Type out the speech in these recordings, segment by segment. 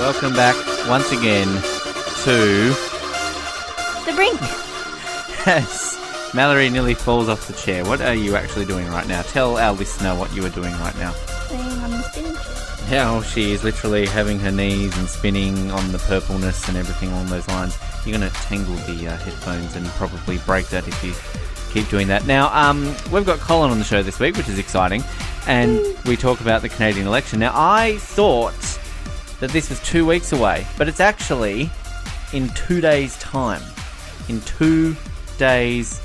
Welcome back once again to... The Brink. Yes. Mallory nearly falls off the chair. What are you actually doing right now? Tell our listener what you are doing right now. Playing on the spinning chair. Now she is literally having her knees and spinning on the purpleness and everything along those lines. You're going to tangle the headphones and probably break that if you keep doing that. Now, we've got Colin on the show this week, which is exciting, and we talk about the Canadian election. Now, I thought that this was 2 weeks away, but it's actually in 2 days' time. In 2 days'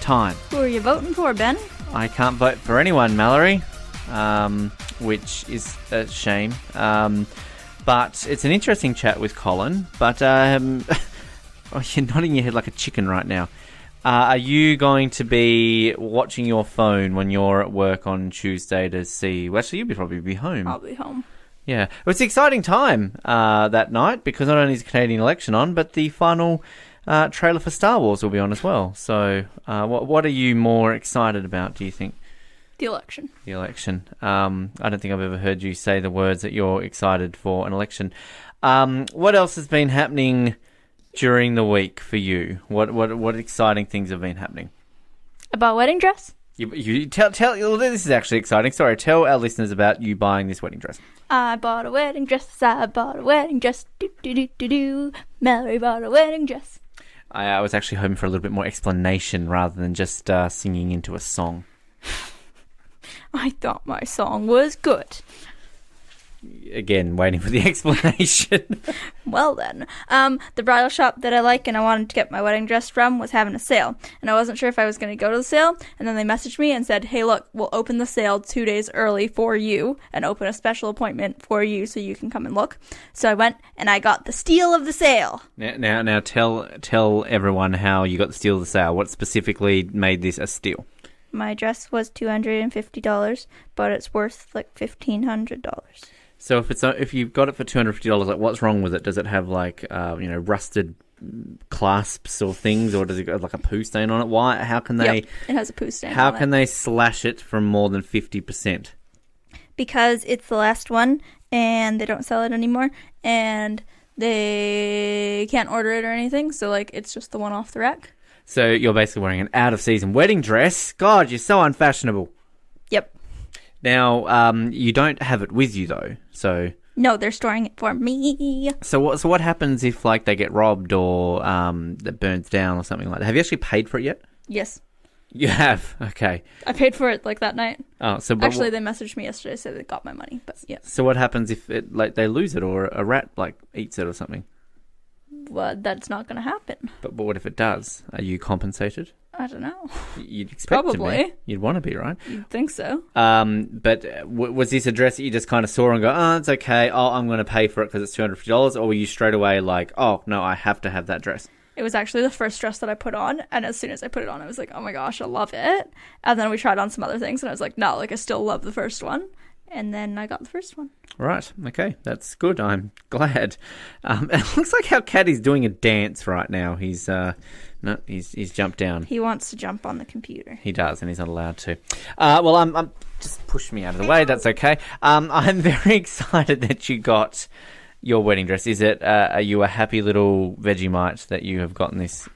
time. Who are you voting for, Ben? I can't vote for anyone, Mallory, which is a shame. But it's an interesting chat with Colin. But oh, you're nodding your head like a chicken right now. Are you going to be watching your phone when you're at work on Tuesday to see... Well, actually, you'll probably be home. I'll be home. Yeah. Well, it's an exciting time that night because not only is the Canadian election on, but the final trailer for Star Wars will be on as well. So what are you more excited about, do you think? The election. The election. I don't think I've ever heard you say the words that you're excited for an election. What else has been happening during the week for you? What exciting things have been happening? About wedding dress? You tell. This is actually exciting. Sorry, tell our listeners about you buying this wedding dress. I bought a wedding dress. I bought a wedding dress. Do do do do do. Mallory bought a wedding dress. I was actually hoping for a little bit more explanation rather than just singing into a song. I thought my song was good. Again, waiting for the explanation. Well then, the bridal shop that I like and I wanted to get my wedding dress from was having a sale. And I wasn't sure if I was going to go to the sale. And then they messaged me and said, hey, look, we'll open the sale 2 days early for you and open a special appointment for you so you can come and look. So I went and I got the steal of the sale. Now tell everyone how you got the steal of the sale. What specifically made this a steal? My dress was $250, but it's worth like $1,500. So if you've got it for $250, like what's wrong with it? Does it have like rusted clasps or things, or does it have like a poo stain on it? Why? How can they? Yep, it has a poo stain. How on can it. they slash it from more than 50%? Because it's the last one, and they don't sell it anymore, and they can't order it or anything. So like, it's just the one off the rack. So you're basically wearing an out-of-season wedding dress. God, you're so unfashionable. Yep. Now, you don't have it with you though, so... No, they're storing it for me. So what happens if like they get robbed or that burns down or something like that? Have you actually paid for it yet? Yes. You have? Okay. I paid for it like that night. Oh, so... Actually, they messaged me yesterday, so they got my money, but yeah. So what happens if it like they lose it or a rat like eats it or something? Well, that's not going to happen. But what if it does? Are you compensated? I don't know. You'd expect Probably. to be. You'd want to be, right? You'd think so. But was this a dress that you just kind of saw and go, oh, it's okay, oh, I'm going to pay for it because it's $250, or were you straight away like, oh, no, I have to have that dress? It was actually the first dress that I put on, and as soon as I put it on, I was like, oh my gosh, I love it. And then we tried on some other things, and I was like, no, like I still love the first one. And then I got the first one. Right. Okay. That's good. I'm glad. It looks like our cat is doing a dance right now. He's jumped down. He wants to jump on the computer. He does, and he's not allowed to. Well, I'm just push me out of the way. That's okay. I'm very excited that you got your wedding dress. Is it? Are you a happy little Vegemite that you have gotten this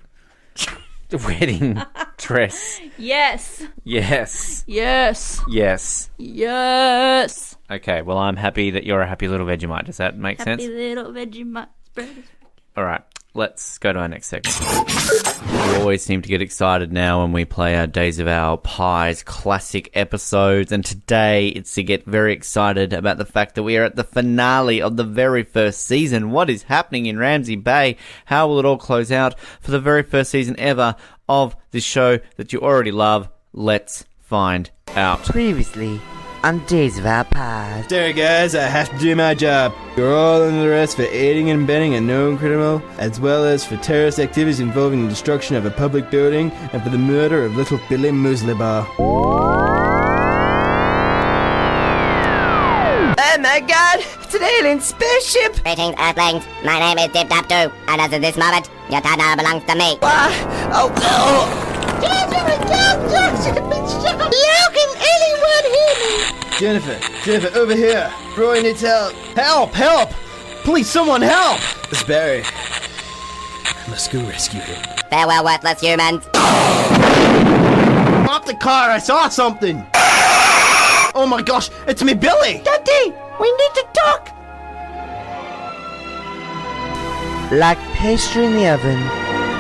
wedding dress? Yes. Yes. Yes. Yes. Yes. Okay, well, I'm happy that you're a happy little Vegemite. Does that make sense? Happy little Vegemite. All right, let's go to our next segment. We always seem to get excited now when we play our Days of Our Pies classic episodes, and today it's to get very excited about the fact that we are at the finale of the very first season. What is happening in Ramsey Bay? How will it all close out for the very first season ever of this show that you already love? Let's find out. Previously on Days of Our Pies. Sorry guys, I have to do my job. You're all under arrest for aiding and abetting a known criminal, as well as for terrorist activities involving the destruction of a public building and for the murder of little Billy Mueslibar. Oh my god, it's an alien spaceship! Greetings, Earthlings. My name is Dip Dap Doo, and as of this moment, your time now belongs to me. What? Oh, no! How can anyone hear me? Jennifer, over here. Roy needs help. Help! Please, someone help! It's Barry. I must go rescue him. Farewell, worthless humans. Off the car, I saw something! Oh my gosh, it's me, Billy! Daddy, we need to talk! Like pastry in the oven,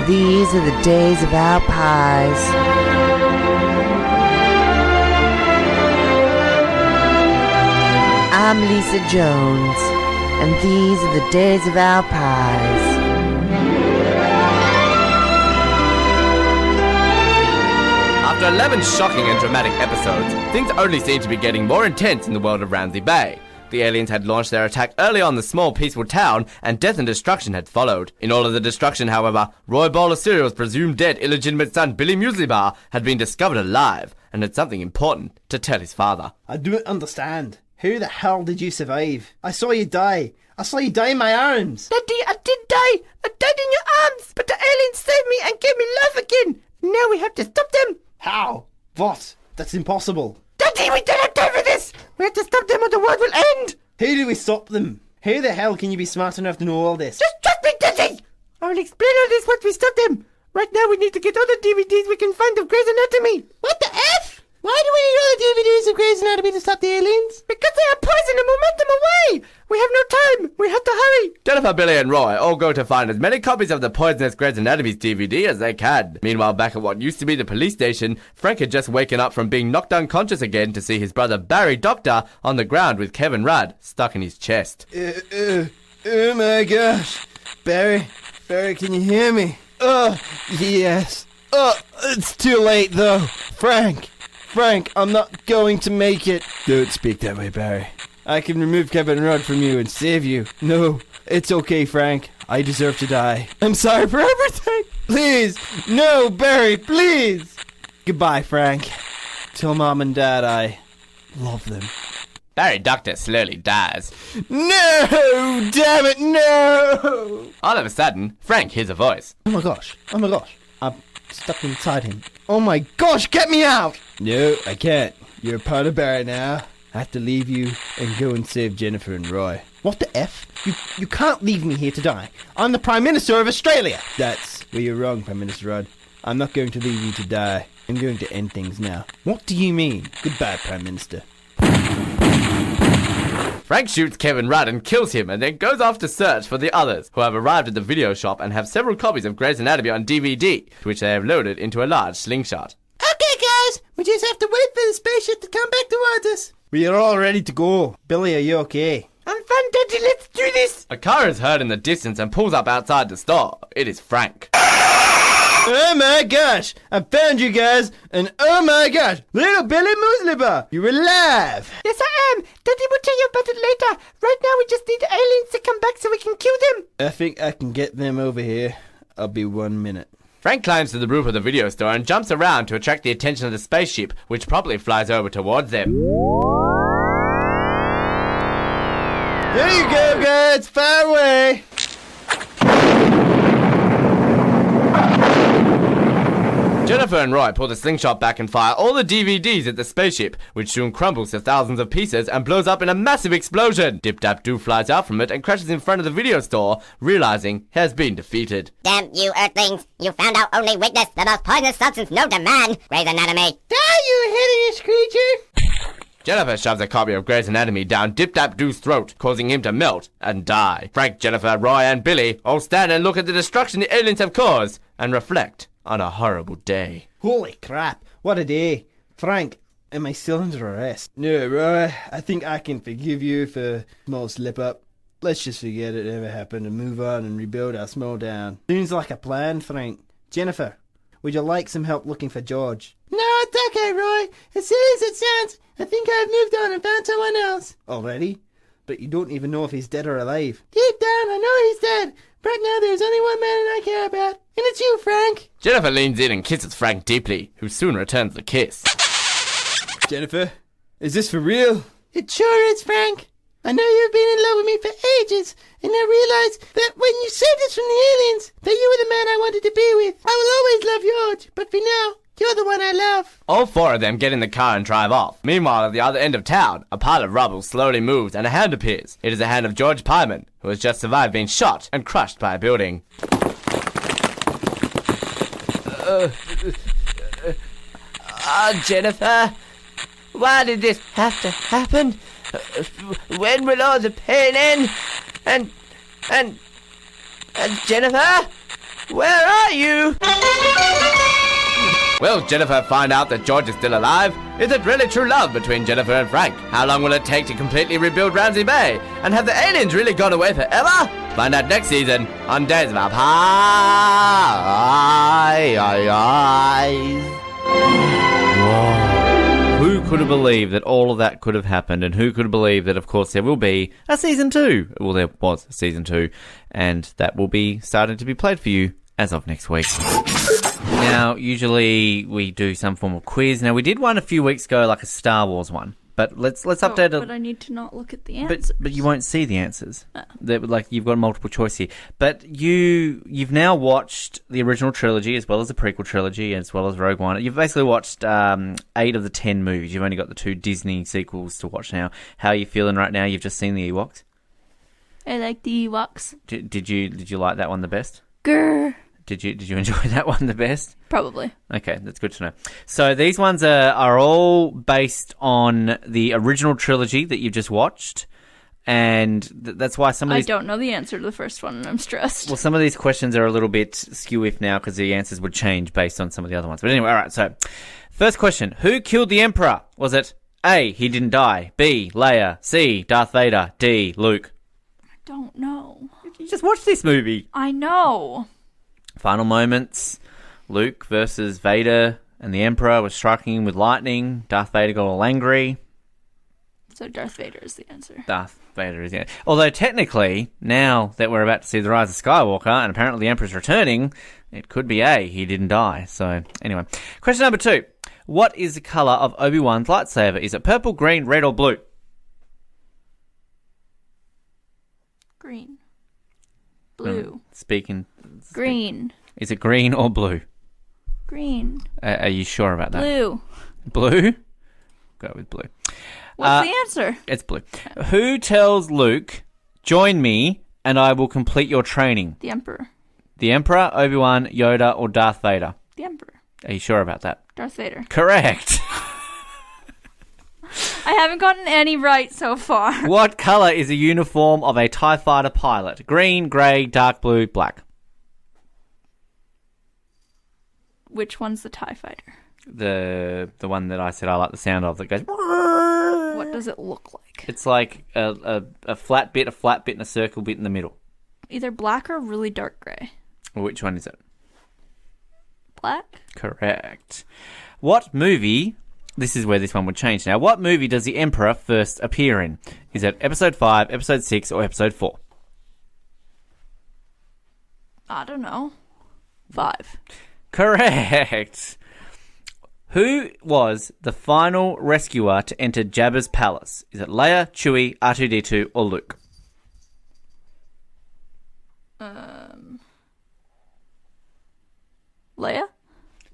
these are the days of our pies. I'm Lisa Jones, and these are the days of our pies. After 11 shocking and dramatic episodes, things only seem to be getting more intense in the world of Ramsey Bay. The aliens had launched their attack early on the small peaceful town, and death and destruction had followed. In all of the destruction, however, Roy Ball of Cereal's presumed dead illegitimate son Billy Mueslibar had been discovered alive, and had something important to tell his father. I don't understand. How the hell did you survive? I saw you die. I saw you die in my arms. Daddy, I did die. I died in your arms, but the aliens saved me and gave me life again. Now we have to stop them. How? What? That's impossible. Daddy, we don't have time for this. We have to stop them or the world will end. How do we stop them? How the hell can you be smart enough to know all this? Just trust me, Daddy. I will explain all this once we stop them. Right now we need to get all the DVDs we can find of Grey's Anatomy. What the F? Why do we need all the DVDs of Grey's Anatomy to stop the aliens? Because they are poison and momentum away. We have no time. We have to hurry. Jennifer, Billy and Roy all go to find as many copies of the poisonous Grey's Anatomy's DVD as they can. Meanwhile, back at what used to be the police station, Frank had just waken up from being knocked unconscious again to see his brother Barry Doctor on the ground with Kevin Rudd stuck in his chest. Oh my gosh. Barry, can you hear me? Oh, yes. Oh, it's too late though. Frank, I'm not going to make it. Don't speak that way, Barry. I can remove Kevin Rudd from you and save you. No, it's okay, Frank. I deserve to die. I'm sorry for everything. Please, no, Barry, please. Goodbye, Frank. Tell Mom and Dad I love them. Barry Doctor slowly dies. No! Damn it, no! All of a sudden, Frank hears a voice. Oh my gosh. I'm stuck inside him. Oh my gosh, get me out! No, I can't. You're a part of Barry now. I have to leave you and go and save Jennifer and Roy. What the F? You can't leave me here to die. I'm the Prime Minister of Australia! That's where you're wrong, Prime Minister Rudd. I'm not going to leave you to die. I'm going to end things now. What do you mean? Goodbye, Prime Minister. Frank shoots Kevin Rudd and kills him and then goes off to search for the others, who have arrived at the video shop and have several copies of Grey's Anatomy on DVD, which they have loaded into a large slingshot. Okay, guys. We just have to wait for the spaceship to come back towards us. We are all ready to go. Billy, are you okay? I'm fine, Daddy. Let's do this. A car is heard in the distance and pulls up outside the store. It is Frank. Oh my gosh! I found you guys, and oh my gosh! Little Billy Mueslibar, you're alive! Yes, I am. Daddy will tell you about it later. Right now, we just need the aliens to come back so we can kill them. I think I can get them over here. I'll be 1 minute. Frank climbs to the roof of the video store and jumps around to attract the attention of the spaceship, which promptly flies over towards them. There you go, guys! Fire away! Jennifer and Roy pull the slingshot back and fire all the DVDs at the spaceship, which soon crumbles to thousands of pieces and blows up in a massive explosion. Dip Dap Doo flies out from it and crashes in front of the video store, realizing he has been defeated. Damn you Earthlings. You found our only weakness, the most poisonous substance known to man. Grey's Anatomy. Die, you hideous creature. Jennifer shoves a copy of Grey's Anatomy down Dip Dap Doo's throat, causing him to melt and die. Frank, Jennifer, Roy and Billy all stand and look at the destruction the aliens have caused and reflect on a horrible day. Holy crap, what a day. Frank, am I still under arrest? No, Roy, I think I can forgive you for a small slip-up. Let's just forget it ever happened and move on and rebuild our small town. Seems like a plan, Frank. Jennifer, would you like some help looking for George? No, it's okay, Roy. As silly as it sounds, I think I've moved on and found someone else. Already? But you don't even know if he's dead or alive. Deep down, I know he's dead. Right now, there's only one man I care about, and it's you, Frank. Jennifer leans in and kisses Frank deeply, who soon returns the kiss. Jennifer, is this for real? It sure is, Frank. I know you've been in love with me for ages, and I realized that when you saved us from the aliens, that you were the man I wanted to be with. I will always love George, but for now, You're the one I love. All four of them get in the car and drive off. Meanwhile, at the other end of town, a pile of rubble slowly moves and a hand appears. It is the hand of George Pyman, who has just survived being shot and crushed by a building. Jennifer, why did this have to happen? When will all the pain end? And Jennifer, where are you? Will Jennifer find out that George is still alive? Is it really true love between Jennifer and Frank? How long will it take to completely rebuild Ramsey Bay? And have the aliens really gone away forever? Find out next season on Days of Our Eyes. Who could have believed that all of that could have happened, and who could have believed that, of course, there will be a season 2? Well, there was a season 2, and that will be starting to be played for you as of next week. Now, usually we do some form of quiz. Now, we did one a few weeks ago, like a Star Wars one. But let's update it. But I need to not look at the answers. But you won't see the answers. Like, you've got multiple choice here. But you've now watched the original trilogy as well as the prequel trilogy as well as Rogue One. You've basically watched 8 of the 10 movies. You've only got the 2 Disney sequels to watch now. How are you feeling right now? You've just seen the Ewoks. I like the Ewoks. Did you like that one the best? Grr. Did you enjoy that one the best? Probably. Okay, that's good to know. So these ones are all based on the original trilogy that you've just watched, and that's why some of these... I don't know the answer to the first one, and I'm stressed. Well, some of these questions are a little bit skew-if now because the answers would change based on some of the other ones. But anyway, all right, so first question. Who killed the Emperor? Was it A, he didn't die, B, Leia, C, Darth Vader, D, Luke? I don't know. You just watched this movie. I know. Final moments. Luke versus Vader, and the Emperor was striking him with lightning. Darth Vader got all angry. So Darth Vader is the answer. Darth Vader is the answer. Although technically, now that we're about to see the rise of Skywalker, and apparently the Emperor's returning, it could be A, he didn't die. So, anyway. Question number 2. What is the colour of Obi-Wan's lightsaber? Is it purple, green, red, or blue? Green. Blue. Speaking. Green. Is it green or blue? Green. Are you sure about that? Blue. Blue? Go with blue. What's the answer? It's blue. Who tells Luke, join me and I will complete your training? The Emperor. The Emperor, Obi-Wan, Yoda, or Darth Vader? The Emperor. Are you sure about that? Darth Vader. Correct. I haven't gotten any right so far. What colour is the uniform of a TIE fighter pilot? Green, grey, dark blue, black. Which one's the TIE fighter? The one that I said I like the sound of that goes... What does it look like? It's like a flat bit, and a circle bit in the middle. Either black or really dark grey. Which one is it? Black? Correct. What movie... This is where this one would change now. What movie does the Emperor first appear in? Is it Episode 5, Episode 6, or Episode 4? I don't know. 5. Correct. Who was the final rescuer to enter Jabba's palace? Is it Leia, Chewie, R2-D2, or Luke? Leia?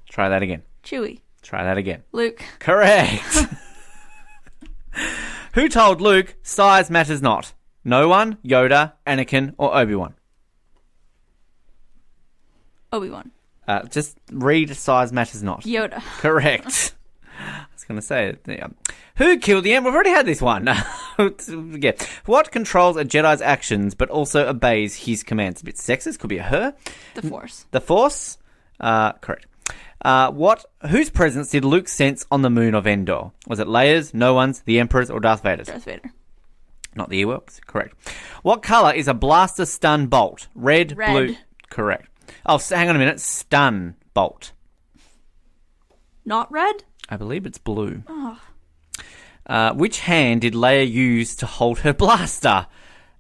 Try that again. Chewie. Try that again. Luke. Correct. Who told Luke, size matters not? No one, Yoda, Anakin, or Obi-Wan? Obi-Wan. Just read size matters not. Yoda. Correct. I was going to say it. Yeah. Who killed the Emperor? We've already had this one. Yeah. What controls a Jedi's actions but also obeys his commands? A bit sexist. Could be a her. The Force. The Force? Correct. Whose presence did Luke sense on the moon of Endor? Was it Leia's, no one's, the Emperor's, or Darth Vader's? Darth Vader. Not the Ewoks. Correct. What colour is a blaster stun bolt? Red, blue. Correct. Oh, hang on a minute. Stun bolt. Not red? I believe it's blue. Oh. Which hand did Leia use to hold her blaster?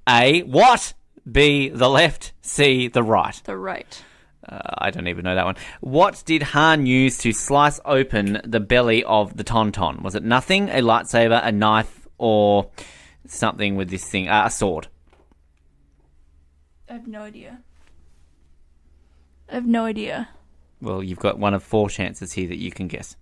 A, what? B, the left. C, the right. The right. I don't even know that one. What did Han use to slice open the belly of the Tauntaun? Was it nothing, a lightsaber, a knife, or something with this thing? A sword. I have no idea. Well, you've got one of 4 chances here that you can guess.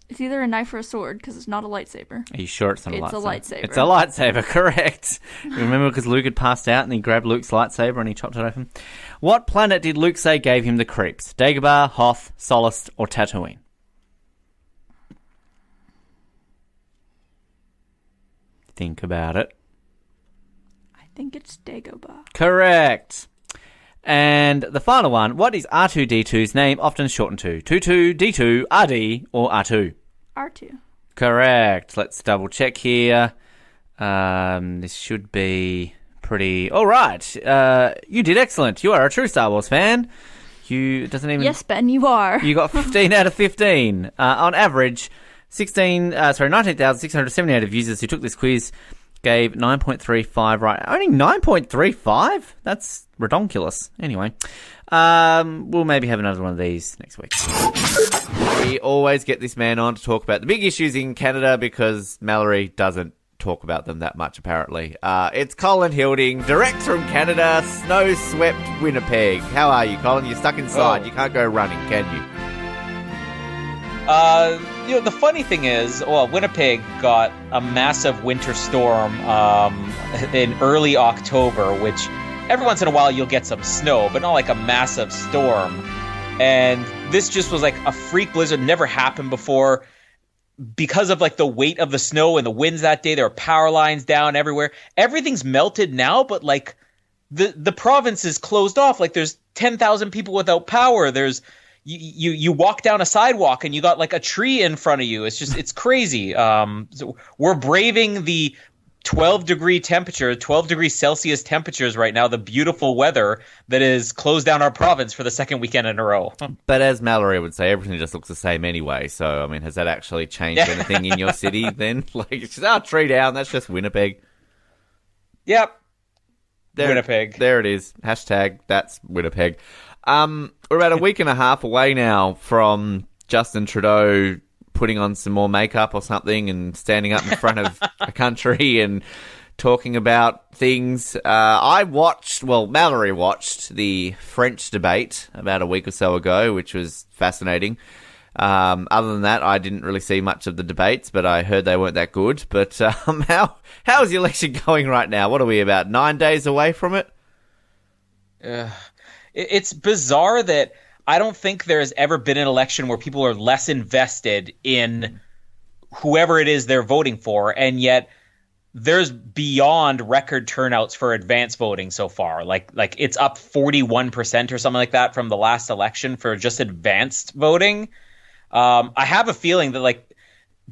It's either a knife or a sword, because it's not a lightsaber. Are you sure it's not It's a a lightsaber? lightsaber. It's a lightsaber, correct. Remember, because Luke had passed out and he grabbed Luke's lightsaber and he chopped it open? What planet did Luke say gave him the creeps? Dagobah, Hoth, Solist, or Tatooine? Think about it. I think it's Dagobah. Correct. And the final one, what is R2-D2's name often shortened to? 22, D2, RD, or R2? R2. Correct. Let's double check here. This should be pretty... All right. You did excellent. You are a true Star Wars fan. Yes, Ben, you are. You got 15 out of 15. On average, 19,678 of users who took this quiz gave 9.35 right. Only 9.35? That's redonkulous. Anyway, we'll maybe have another one of these next week. We always get this man on to talk about the big issues in Canada because Mallory doesn't talk about them that much, apparently. It's Colin Hilding, direct from Canada, snow-swept Winnipeg. How are you, Colin? You're stuck inside. You can't go running, can you? The funny thing is, Winnipeg got a massive winter storm in early October, which every once in a while you'll get some snow, but not like a massive storm. And this just was like a freak blizzard, never happened before. Because of like the weight of the snow and the winds that day, there were power lines down everywhere. Everything's melted now, but like the province is closed off. Like there's 10,000 people without power. There's you walk down a sidewalk and you got like a tree in front of you. It's crazy. So we're braving the 12 degree Celsius temperatures right now, the beautiful weather that is closed down our province for the second weekend in a row. But as Mallory would say, everything just looks the same anyway. So, I mean, has that actually changed anything in your city then? Like, it's just, tree down, that's just Winnipeg. Yep. Winnipeg. There it is. Hashtag, that's Winnipeg. We're about a week and a half away now from Justin Trudeau putting on some more makeup or something and standing up in front of a country and talking about things. Mallory watched the French debate about a week or so ago, which was fascinating. Other than that, I didn't really see much of the debates, but I heard they weren't that good. But how is the election going right now? What are we, about 9 days away from it? It's bizarre that I don't think there has ever been an election where people are less invested in whoever it is they're voting for, and yet there's beyond record turnouts for advance voting so far. Like it's up 41% or something like that from the last election for just advanced voting. I have a feeling that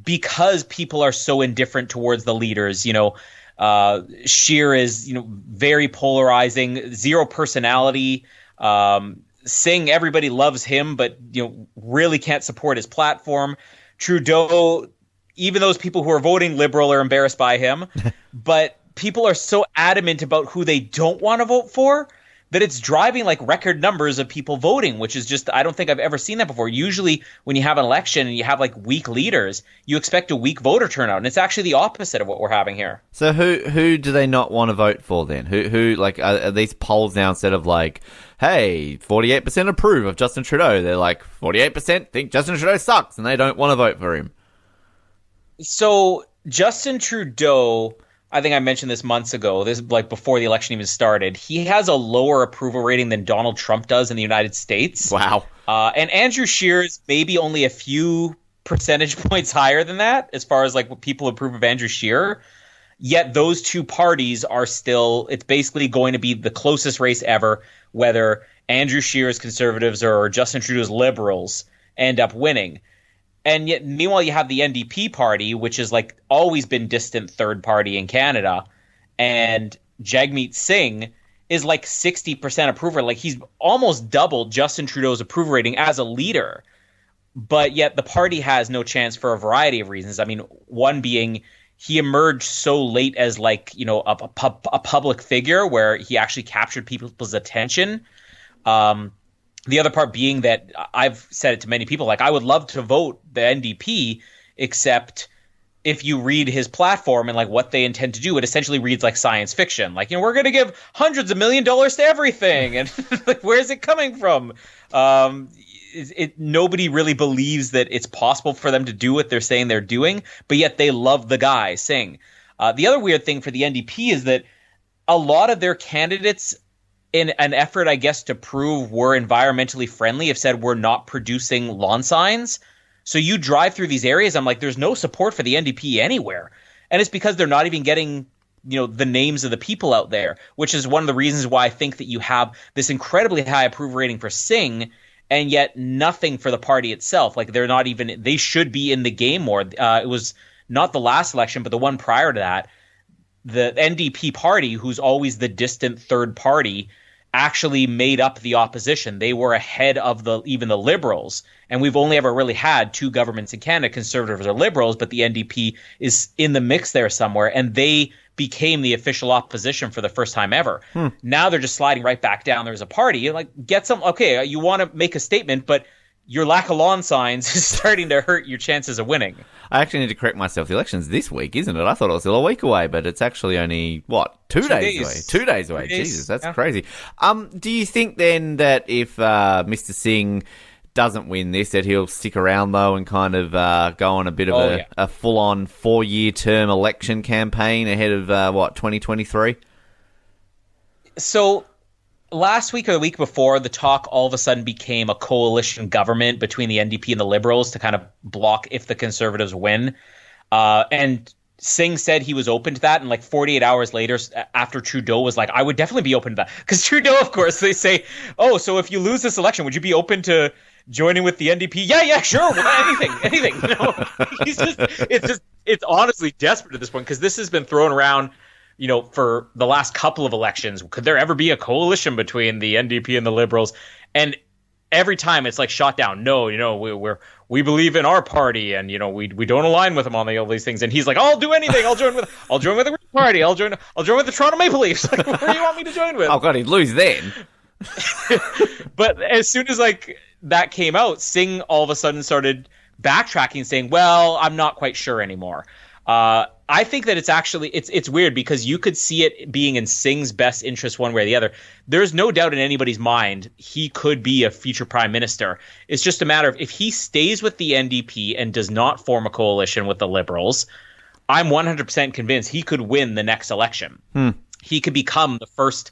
because people are so indifferent towards the leaders, Scheer is very polarizing, zero personality. Singh, everybody loves him, but really can't support his platform. Trudeau, even those people who are voting Liberal are embarrassed by him, but people are so adamant about who they don't want to vote for that it's driving record numbers of people voting, which is just, I don't think I've ever seen that before. Usually when you have an election and you have weak leaders, you expect a weak voter turnout, and it's actually the opposite of what we're having here. So who do they not want to vote for then? Who are these polls now, instead of hey, 48% approve of Justin Trudeau, they're 48% think Justin Trudeau sucks and they don't want to vote for him? So Justin Trudeau, I think I mentioned this months ago, this before the election even started, he has a lower approval rating than Donald Trump does in the United States. Wow. And Andrew Scheer is maybe only a few percentage points higher than that as far as what people approve of Andrew Scheer. Yet those two parties are still, it's basically going to be the closest race ever, whether Andrew Scheer's Conservatives or Justin Trudeau's Liberals end up winning. And yet, meanwhile, you have the NDP party, which has always been distant third party in Canada, and Jagmeet Singh is 60% approval. He's almost doubled Justin Trudeau's approval rating as a leader, but yet the party has no chance for a variety of reasons. I mean, one being he emerged so late as a public figure where he actually captured people's attention. The other part being that I've said it to many people, I would love to vote the NDP, except if you read his platform and like what they intend to do, it essentially reads like science fiction. Like, we're going to give hundreds of $1 million to everything, and like, where's it coming from? Nobody really believes that it's possible for them to do what they're saying they're doing, but yet they love the guy Singh. The other weird thing for the NDP is that a lot of their candidates, in an effort, I guess, to prove we're environmentally friendly, have said we're not producing lawn signs. So you drive through these areas, I'm like, there's no support for the NDP anywhere. And it's because they're not even getting, the names of the people out there, which is one of the reasons why I think that you have this incredibly high approval rating for Singh and yet nothing for the party itself. Like, they should be in the game more. It was not the last election, but the one prior to that. The NDP party, who's always the distant third party, actually made up the opposition. They were ahead of even the Liberals. And we've only ever really had two governments in Canada, Conservatives or Liberals, but the NDP is in the mix there somewhere. And they became the official opposition for the first time ever. Now they're just sliding right back down there as a party. You're like, okay, you want to make a statement, but your lack of lawn signs is starting to hurt your chances of winning. I actually need to correct myself. The election's this week, isn't it? I thought it was still a week away, but it's actually only, 2 days away? 2 days away. Jesus, that's crazy. Do you think then that if Mr. Singh doesn't win this, that he'll stick around, though, and kind of go on a bit of a full-on 4-year term election campaign ahead of, 2023? So last week or the week before, the talk all of a sudden became a coalition government between the NDP and the Liberals to kind of block if the Conservatives win. And Singh said he was open to that. And like 48 hours later, after Trudeau was like, I would definitely be open to that. Because Trudeau, of course, they say, so if you lose this election, would you be open to joining with the NDP? Yeah, sure. Anything. It's honestly desperate at this point, because this has been thrown around for the last couple of elections. Could there ever be a coalition between the NDP and the Liberals? And every time it's like shot down. No, we believe in our party, and we don't align with them on all these things. And he's like, I'll do anything. I'll join with the Green Party. I'll join with the Toronto Maple Leafs. Like, where do you want me to join with? Oh God, he'd lose then. But as soon as like that came out, Singh all of a sudden started backtracking, saying, well, I'm not quite sure anymore. I think that it's weird, because you could see it being in Singh's best interest one way or the other. There's no doubt in anybody's mind he could be a future prime minister. It's just a matter of if he stays with the NDP and does not form a coalition with the Liberals, I'm 100% convinced he could win the next election. He could become the first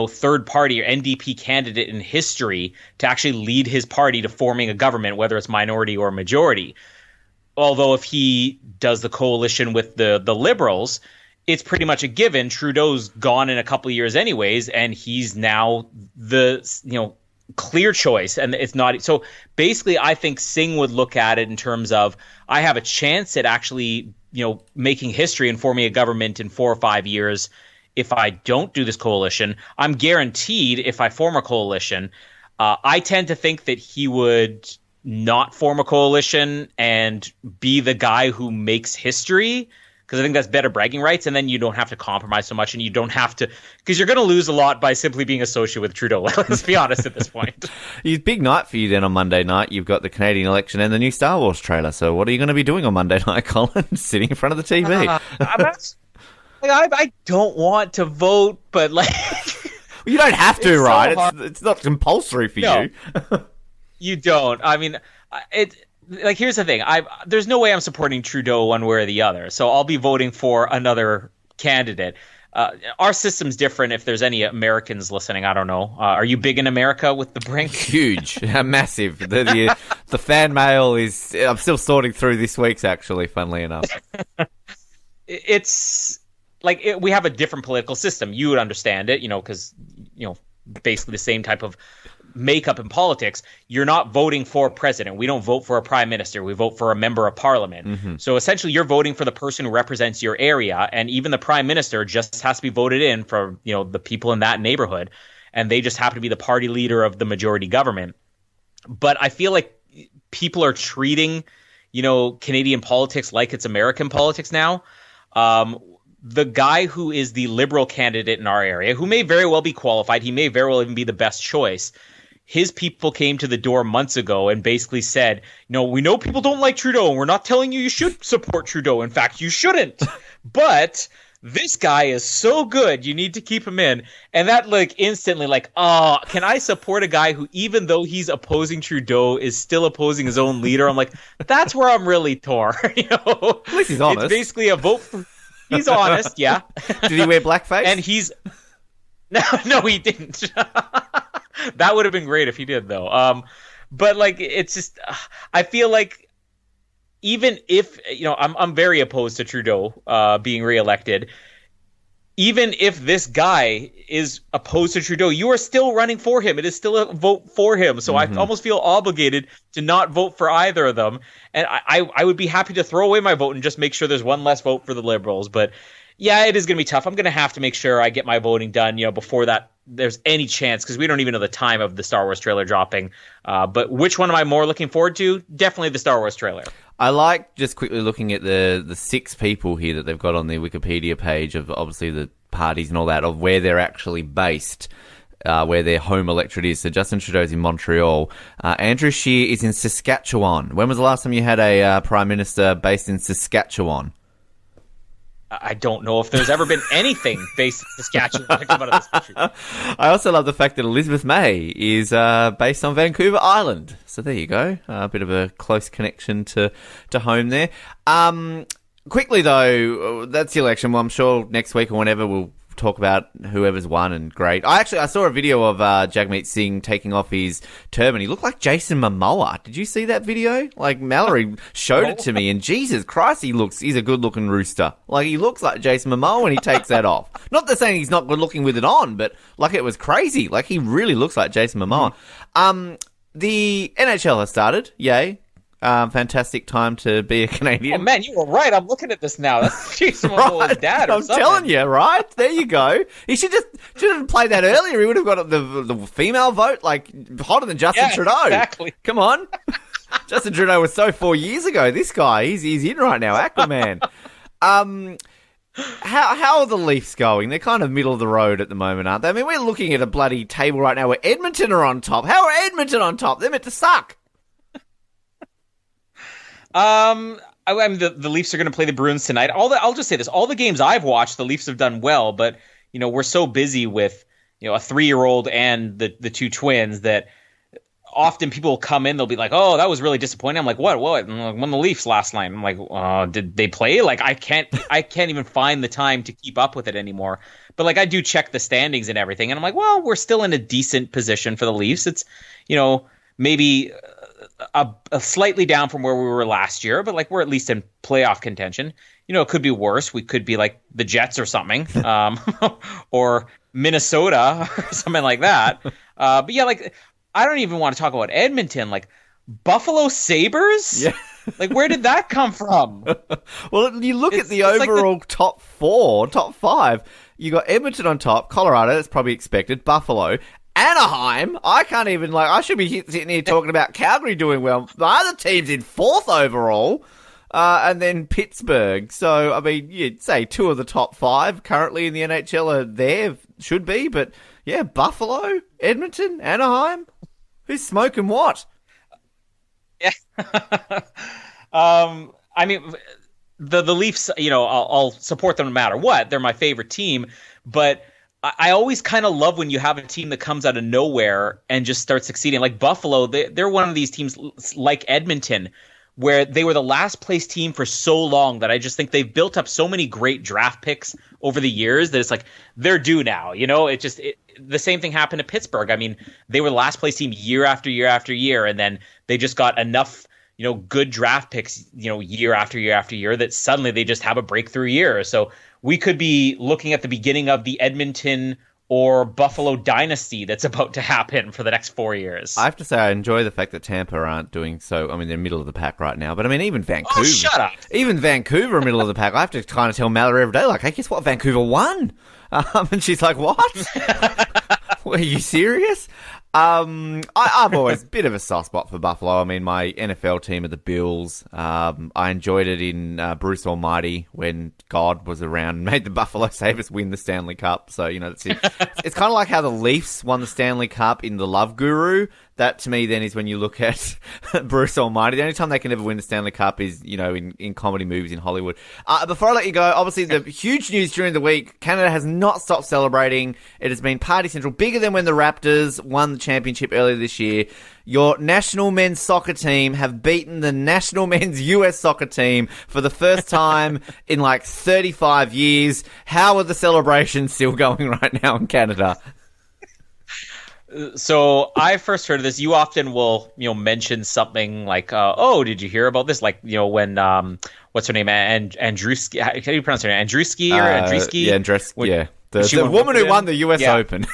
third party or NDP candidate in history to actually lead his party to forming a government, whether it's minority or majority. Although if he does the coalition with the Liberals, it's pretty much a given. Trudeau's gone in a couple of years anyways, and he's now the clear choice. And it's not so. Basically, I think Singh would look at it in terms of, I have a chance at actually making history and forming a government in 4 or 5 years. If I don't do this coalition, I'm guaranteed if I form a coalition. I tend to think that he would not form a coalition and be the guy who makes history, because I think that's better bragging rights, and then you don't have to compromise so much, and you don't have to, because you're going to lose a lot by simply being associated with Trudeau. Let's be honest at this point. It's a big night for you then on Monday night. You've got the Canadian election and the new Star Wars trailer. So what are you going to be doing on Monday night, Colin? Sitting in front of the TV? I don't want to vote, but like... You don't have to, right? So it's not compulsory for you. You don't. I mean, here's the thing. There's no way I'm supporting Trudeau one way or the other. So I'll be voting for another candidate. Our system's different. If there's any Americans listening, I don't know. Are you big in America with the Brink? Huge. Massive. The fan mail is... I'm still sorting through this week's, actually, funnily enough. It's... we have a different political system. You would understand it, because, basically the same type of makeup in politics. You're not voting for a president. We don't vote for a prime minister. We vote for a member of parliament. Mm-hmm. So essentially you're voting for the person who represents your area, and even the prime minister just has to be voted in for, the people in that neighborhood, and they just happen to be the party leader of the majority government. But I feel like people are treating, Canadian politics like it's American politics now. The guy who is the Liberal candidate in our area, who may very well be qualified, he may very well even be the best choice. his people came to the door months ago and basically said, we know people don't like Trudeau, and we're not telling you should support Trudeau. In fact, you shouldn't. But this guy is so good, you need to keep him in. And that instantly can I support a guy who, even though he's opposing Trudeau, is still opposing his own leader? I'm like, that's where I'm really torn. At least he's honest. It's basically a vote for... He's honest, yeah. Did he wear blackface? And he's... No, he didn't. That would have been great if he did, though. But it's just, I feel like even if I'm very opposed to Trudeau being reelected. Even if this guy is opposed to Trudeau, you are still running for him. It is still a vote for him. So I almost feel obligated to not vote for either of them. And I would be happy to throw away my vote and just make sure there's one less vote for the Liberals. But yeah, it is going to be tough. I'm going to have to make sure I get my voting done, before that there's any chance, because we don't even know the time of the Star Wars trailer dropping. But which one am I more looking forward to? Definitely the Star Wars trailer. I like just quickly looking at the 6 people here that they've got on their Wikipedia page of obviously the parties and all that, of where they're actually based, where their home electorate is. So Justin Trudeau's in Montreal. Andrew Scheer is in Saskatchewan. When was the last time you had a Prime Minister based in Saskatchewan? I don't know if there's ever been anything based in Saskatchewan to come out of this country. I also love the fact that Elizabeth May is based on Vancouver Island. So there you go. A bit of a close connection to home there. Quickly, though, that's the election. Well, I'm sure next week or whenever we'll talk about whoever's won, and great. I saw a video of Jagmeet Singh taking off his turban. He looked like Jason Momoa. Did you see that video? Mallory showed it to me, and Jesus Christ, he's a good-looking rooster. He looks like Jason Momoa when he takes that off. Not that saying he's not good-looking with it on, but it was crazy. He really looks like Jason Momoa. The NHL has started. Yay. Fantastic time to be a Canadian. Oh man, you were right. I'm looking at this now. That's Jason Momoa's dad. I'm telling you, right? There you go. He should have played that earlier. He would have got the female vote hotter than Justin Trudeau. Exactly. Come on. Justin Trudeau was so 4 years ago. This guy, he's in right now, Aquaman. How are the Leafs going? They're kind of middle of the road at the moment, aren't they? I mean, we're looking at a bloody table right now where Edmonton are on top. How are Edmonton on top? They're meant to suck. I mean, the Leafs are going to play the Bruins tonight. I'll just say this: all the games I've watched, the Leafs have done well, but we're so busy with a 3-year-old and the 2 twins that often people will come in, they'll be like, "Oh, that was really disappointing." I'm like, "What? I'm won the Leafs last night." I'm like, "Did they play?" I can't even find the time to keep up with it anymore. But I do check the standings and everything, and I'm like, "Well, we're still in a decent position for the Leafs. It's maybe." A slightly down from where we were last year, but we're at least in playoff contention. It could be worse. We could be like the Jets or something, or Minnesota or something like that. But yeah, I don't even want to talk about Edmonton. Buffalo Sabres? Yeah. Where did that come from? Well, you look at the overall top 4, top 5. You got Edmonton on top, Colorado, that's probably expected, Buffalo, Anaheim. I can't even I should be sitting here talking about Calgary doing well. The other team's in 4th overall, and then Pittsburgh. So I mean, you'd say 2 of the top 5 currently in the NHL are there, should be. But yeah, Buffalo, Edmonton, Anaheim. Who's smoking what? Yeah. I mean, the Leafs. I'll support them no matter what. They're my favorite team, but I always kind of love when you have a team that comes out of nowhere and just starts succeeding. Like Buffalo, they're one of these teams like Edmonton, where they were the last place team for so long that I just think they've built up so many great draft picks over the years that it's they're due now. The same thing happened to Pittsburgh. I mean, they were the last place team year after year after year, and then they just got enough good draft picks, year after year after year that suddenly they just have a breakthrough year. So we could be looking at the beginning of the Edmonton or Buffalo dynasty that's about to happen for the next 4 years. I have to say, I enjoy the fact that Tampa aren't doing so. I mean, they're middle of the pack right now, but I mean, even Vancouver. Oh, shut up. Even Vancouver are middle of the pack. I have to kind of tell Mallory every day, hey, guess what? Vancouver won. And she's like, what? Are you serious? I've always a bit of a soft spot for Buffalo. I mean, my NFL team are the Bills. I enjoyed it in Bruce Almighty when God was around and made the Buffalo Sabres win the Stanley Cup. So, that's it. It's kind of like how the Leafs won the Stanley Cup in The Love Guru. That, to me, then, is when you look at Bruce Almighty. The only time they can ever win the Stanley Cup is, in comedy movies in Hollywood. Before I let you go, obviously, the huge news during the week, Canada has not stopped celebrating. It has been party central, bigger than when the Raptors won the championship earlier this year. Your national men's soccer team have beaten the national men's US soccer team for the first time in 35 years. How are the celebrations still going right now in Canada? So I first heard of this. You often will, mention something like, "Oh, did you hear about this?" Like, when what's her name, Andruski? How do you pronounce her name? Andruski or Andreski? Yeah, Andruski. Yeah, the woman who won the U.S. Open.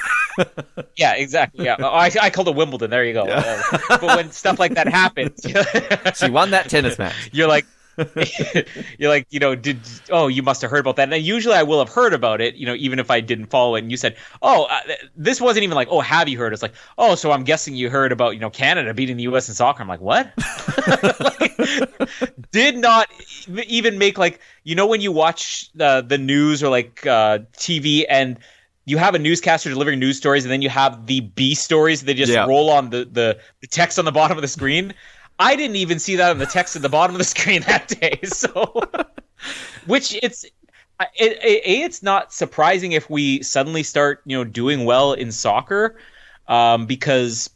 Yeah, exactly. Yeah, I called it Wimbledon. There you go. Yeah. But when stuff like that happens, she won that tennis match. You're like. You must have heard about that. And usually I will have heard about it, even if I didn't follow it. And you said, this wasn't even like, have you heard? It's like, so I'm guessing you heard about, Canada beating the U.S. in soccer. I'm like, what? Did not even make when you watch the news or TV and you have a newscaster delivering news stories and then you have the B stories. They just roll on the text on the bottom of the screen. I didn't even see that on the text at the bottom of the screen that day. So, which it's not surprising if we suddenly start, doing well in soccer, because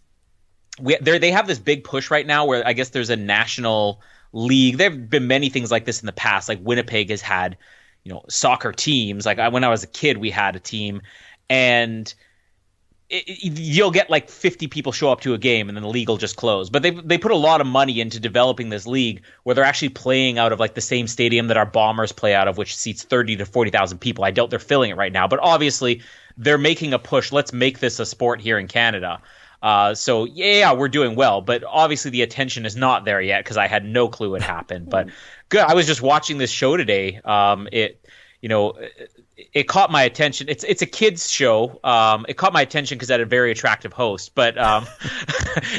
they have this big push right now where I guess there's a national league. There have been many things like this in the past. Like Winnipeg has had, soccer teams. When I was a kid, we had a team, and you'll get 50 people show up to a game and then the league will just close. But they put a lot of money into developing this league where they're actually playing out of the same stadium that our Bombers play out of, which seats 30 to 40,000 people. I doubt they're filling it right now, but obviously they're making a push. Let's make this a sport here in Canada. So we're doing well, but obviously the attention is not there yet because I had no clue it happened. But good. I was just watching this show today. It caught my attention. It's a kids show. It caught my attention because it had a very attractive host. But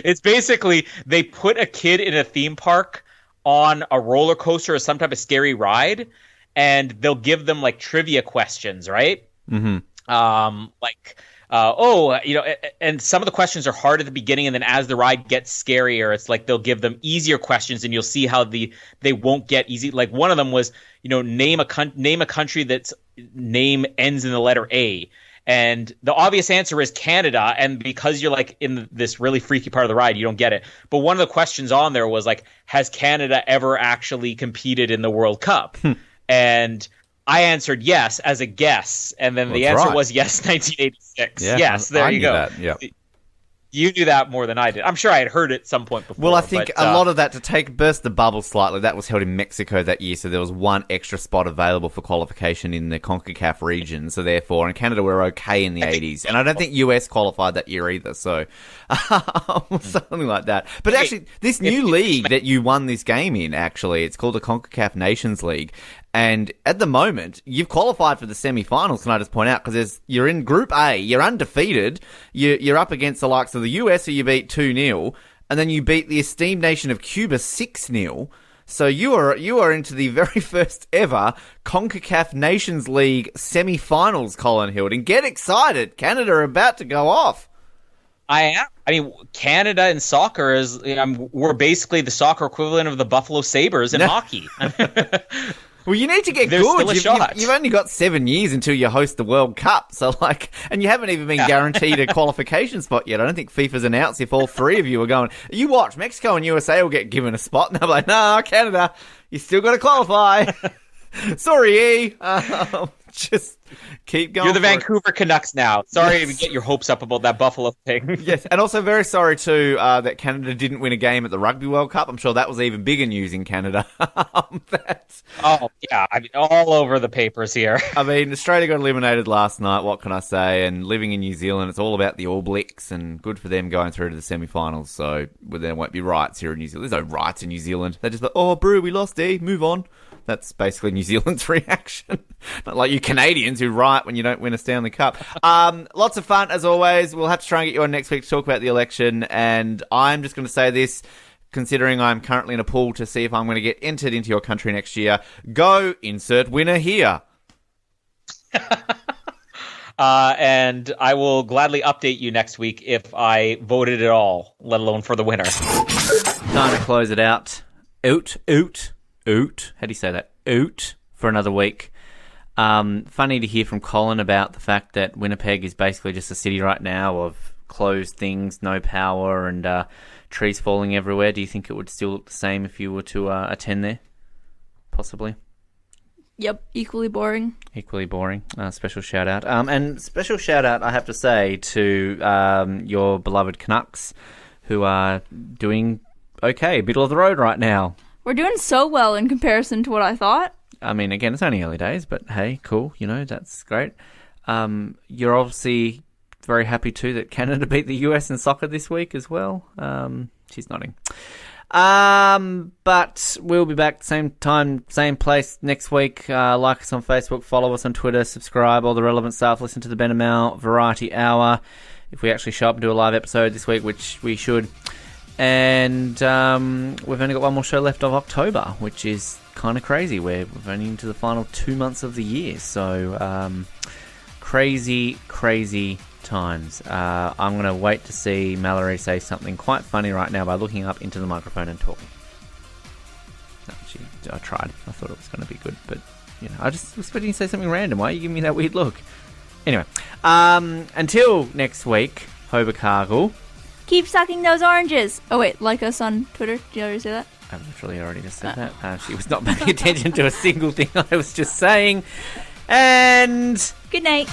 it's basically they put a kid in a theme park on a roller coaster or some type of scary ride, and they'll give them trivia questions, right? Mm-hmm. And some of the questions are hard at the beginning, and then as the ride gets scarier, it's they'll give them easier questions, and you'll see how they won't get easy. One of them was, name a country that's name ends in the letter A, and the obvious answer is Canada. And because you're in this really freaky part of the ride, you don't get it. But one of the questions on there was has Canada ever actually competed in the World Cup? And I answered yes as a guess, and then the answer was yes, 1986. Yeah, yes, there you go. That, yeah. You knew that more than I did. I'm sure I had heard it at some point before. Well, I think a lot of that, to burst the bubble slightly, that was held in Mexico that year, so there was one extra spot available for qualification in the CONCACAF region, so therefore, in Canada were okay in the 80s, and I don't think US qualified that year either, so something like that. But actually, this new league that you won this game in, actually, it's called the CONCACAF Nations League, and at the moment, you've qualified for the semi-finals, can I just point out, because you're in Group A, you're undefeated, you're up against the likes of the US, who you beat 2-0, and then you beat the esteemed nation of Cuba 6-0. So you are into the very first ever CONCACAF Nations League semi-finals, Colin Hilding. Get excited. Canada are about to go off. I am. I mean, Canada in soccer we're basically the soccer equivalent of the Buffalo Sabres in hockey. Well, you need to get There's good. Still a shot. You've only got 7 years until you host the World Cup. So, and you haven't even been guaranteed a qualification spot yet. I don't think FIFA's announced if all three of you are going. You watch, Mexico and USA will get given a spot. And they're like, no, Canada, you still got to qualify. Sorry, just keep going. You're the Vancouver Canucks now. Sorry to get your hopes up about that Buffalo thing. Yes, and also very sorry too that Canada didn't win a game at the Rugby World Cup. I'm sure that was even bigger news in Canada. All over the papers here. I mean, Australia got eliminated last night. What can I say? And living in New Zealand, it's all about the All Blacks, and good for them going through to the semi-finals. So there won't be riots here in New Zealand. There's no riots in New Zealand. They're just like, oh, brew, we lost, move on. That's basically New Zealand's reaction. Not like you Canadians who riot when you don't win a Stanley Cup. Lots of fun, as always. We'll have to try and get you on next week to talk about the election. And I'm just going to say this, considering I'm currently in a pool to see if I'm going to get entered into your country next year. Go insert winner here. And I will gladly update you next week if I voted at all, let alone for the winner. Time to close it out. Oot. How do you say that? Oot for another week. Funny to hear from Colin about the fact that Winnipeg is basically just a city right now of closed things, no power, and trees falling everywhere. Do you think it would still look the same if you were to attend there? Possibly. Yep, equally boring. Equally boring. Special shout out. And special shout out, I have to say, to your beloved Canucks, who are doing okay, middle of the road right now. We're doing so well in comparison to what I thought. I mean, again, it's only early days, but hey, cool. That's great. You're obviously very happy too that Canada beat the US in soccer this week as well. She's nodding. But we'll be back same time, same place next week. Like us on Facebook, follow us on Twitter, subscribe, all the relevant stuff. Listen to the Ben and Mal Variety Hour. If we actually show up and do a live episode this week, which we should. And we've only got one more show left of October, which is kind of crazy. We're only into the final 2 months of the year. So crazy times. I'm going to wait to see Mallory say something quite funny right now by looking up into the microphone and talking. I tried. I thought it was going to be good, but I just was expecting you to say something random. Why are you giving me that weird look? Anyway, until next week, Hobercargle. Keep sucking those oranges. Oh wait, like us on Twitter. Did you already say that? I literally already just said that. She was not paying attention to a single thing I was just saying. And good night.